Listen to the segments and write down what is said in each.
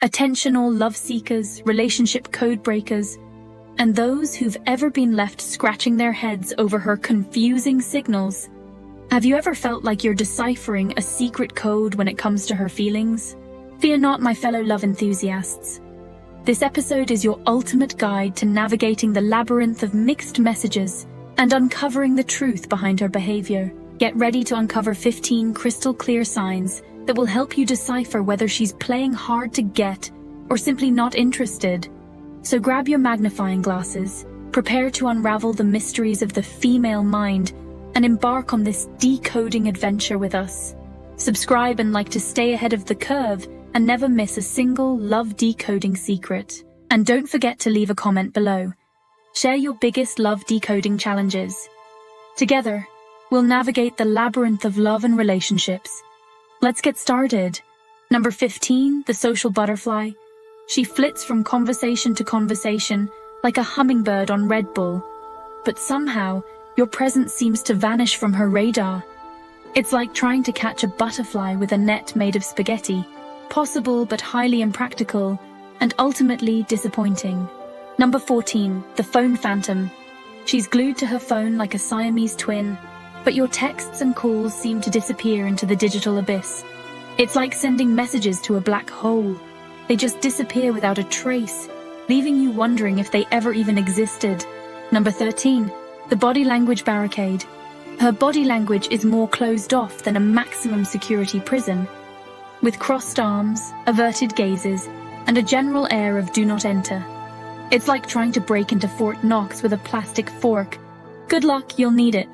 attentional love seekers, relationship code breakers, and those who've ever been left scratching their heads over her confusing signals. Have you ever felt like you're deciphering a secret code when it comes to her feelings? Fear not, my fellow love enthusiasts. This episode is your ultimate guide to navigating the labyrinth of mixed messages and uncovering the truth behind her behavior. Get ready to uncover 15 crystal clear signs that will help you decipher whether she's playing hard to get or simply not interested. So grab your magnifying glasses, prepare to unravel the mysteries of the female mind, and embark on this decoding adventure with us. Subscribe and like to stay ahead of the curve and never miss a single love decoding secret. And don't forget to leave a comment below. Share your biggest love decoding challenges. Together, we'll navigate the labyrinth of love and relationships. Let's get started. Number 15, the social butterfly. She flits from conversation to conversation like a hummingbird on Red Bull. But somehow, your presence seems to vanish from her radar. It's like trying to catch a butterfly with a net made of spaghetti. Possible but highly impractical, and ultimately disappointing. Number 14, the phone phantom. She's glued to her phone like a Siamese twin, but your texts and calls seem to disappear into the digital abyss. It's like sending messages to a black hole. They just disappear without a trace, leaving you wondering if they ever even existed. Number 13, the body language barricade. Her body language is more closed off than a maximum security prison, with crossed arms, averted gazes, and a general air of do not enter. It's like trying to break into Fort Knox with a plastic fork. Good luck, you'll need it.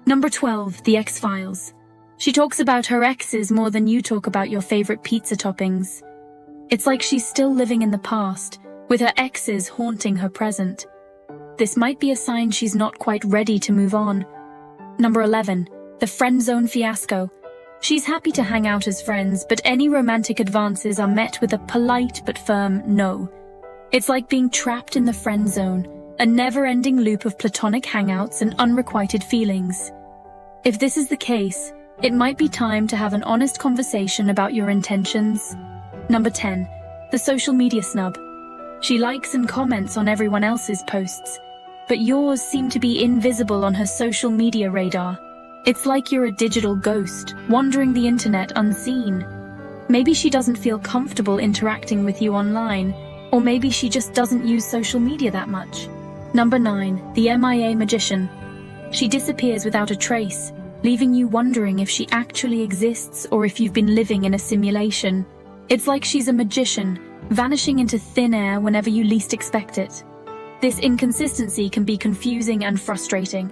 Number 12, the X-Files. She talks about her exes more than you talk about your favorite pizza toppings. It's like she's still living in the past, with her exes haunting her present. This might be a sign she's not quite ready to move on. Number 11, the friend zone fiasco. She's happy to hang out as friends, but any romantic advances are met with a polite but firm no. It's like being trapped in the friend zone, a never-ending loop of platonic hangouts and unrequited feelings. If this is the case, it might be time to have an honest conversation about your intentions. Number 10, the social media snub. She likes and comments on everyone else's posts, but yours seem to be invisible on her social media radar. It's like you're a digital ghost, wandering the internet unseen. Maybe she doesn't feel comfortable interacting with you online, or maybe she just doesn't use social media that much. Number 9, the MIA magician. She disappears without a trace, leaving you wondering if she actually exists or if you've been living in a simulation. It's like she's a magician, vanishing into thin air whenever you least expect it. This inconsistency can be confusing and frustrating.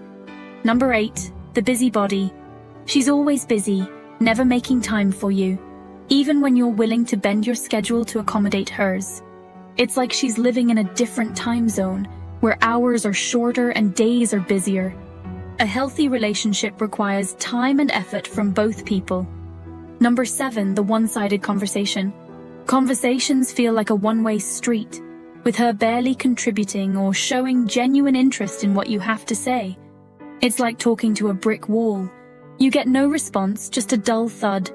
Number 8, the busybody. She's always busy, never making time for you, even when you're willing to bend your schedule to accommodate hers. It's like she's living in a different time zone, where hours are shorter and days are busier. A healthy relationship requires time and effort from both people. Number 7, the one-sided conversation. Conversations feel like a one-way street, with her barely contributing or showing genuine interest in what you have to say. It's like talking to a brick wall. You get no response, just a dull thud.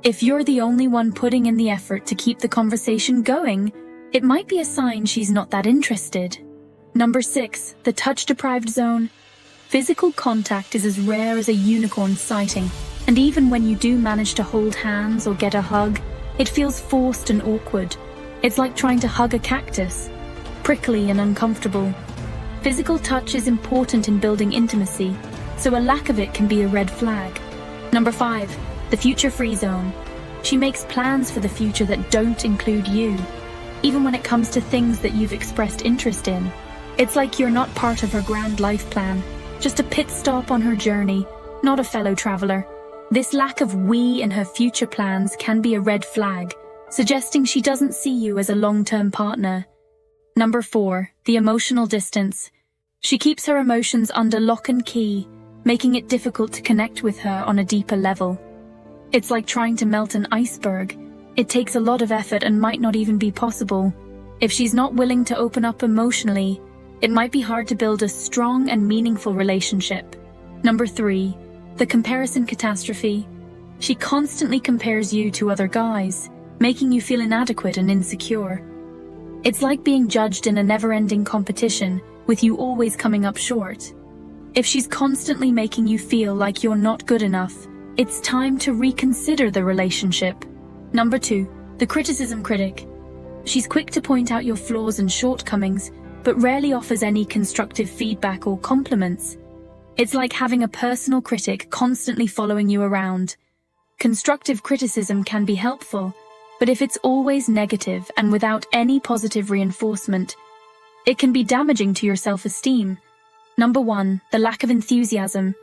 If you're the only one putting in the effort to keep the conversation going, it might be a sign she's not that interested. Number 6, the touch-deprived zone. Physical contact is as rare as a unicorn sighting, and even when you do manage to hold hands or get a hug, it feels forced and awkward. It's like trying to hug a cactus, prickly and uncomfortable. Physical touch is important in building intimacy, so a lack of it can be a red flag. Number 5, the future-free zone. She makes plans for the future that don't include you, even when it comes to things that you've expressed interest in. It's like you're not part of her grand life plan, just a pit stop on her journey, not a fellow traveler. This lack of we in her future plans can be a red flag, suggesting she doesn't see you as a long-term partner. Number 4, the emotional distance. She keeps her emotions under lock and key, making it difficult to connect with her on a deeper level. It's like trying to melt an iceberg. It takes a lot of effort and might not even be possible. If she's not willing to open up emotionally, it might be hard to build a strong and meaningful relationship. Number 3, the comparison catastrophe. She constantly compares you to other guys, making you feel inadequate and insecure. It's like being judged in a never-ending competition, with you always coming up short. If she's constantly making you feel like you're not good enough, it's time to reconsider the relationship. Number 2, the criticism critic. She's quick to point out your flaws and shortcomings, but rarely offers any constructive feedback or compliments. It's like having a personal critic constantly following you around. Constructive criticism can be helpful, but if it's always negative and without any positive reinforcement, it can be damaging to your self-esteem. Number 1, the lack of enthusiasm.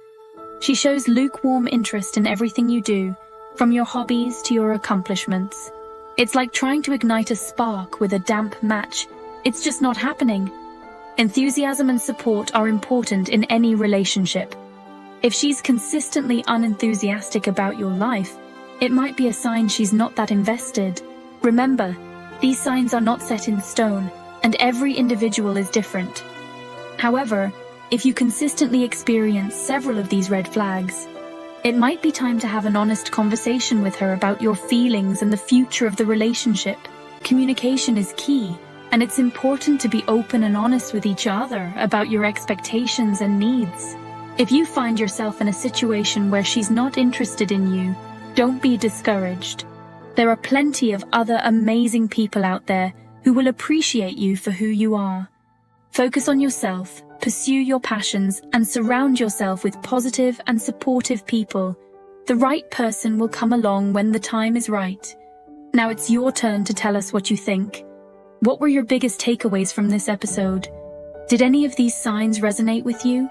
She shows lukewarm interest in everything you do, from your hobbies to your accomplishments. It's like trying to ignite a spark with a damp match. It's just not happening. Enthusiasm and support are important in any relationship. If she's consistently unenthusiastic about your life, it might be a sign she's not that invested. Remember, these signs are not set in stone, and every individual is different. However, if you consistently experience several of these red flags, it might be time to have an honest conversation with her about your feelings and the future of the relationship. Communication is key, and it's important to be open and honest with each other about your expectations and needs. If you find yourself in a situation where she's not interested in you, don't be discouraged. There are plenty of other amazing people out there who will appreciate you for who you are. Focus on yourself, pursue your passions, and surround yourself with positive and supportive people. The right person will come along when the time is right. Now it's your turn to tell us what you think. What were your biggest takeaways from this episode? Did any of these signs resonate with you?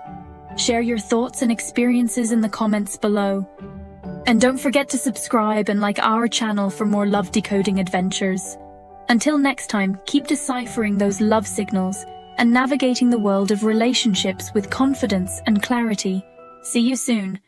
Share your thoughts and experiences in the comments below. And don't forget to subscribe and like our channel for more love decoding adventures. Until next time, keep deciphering those love signals and navigating the world of relationships with confidence and clarity. See you soon.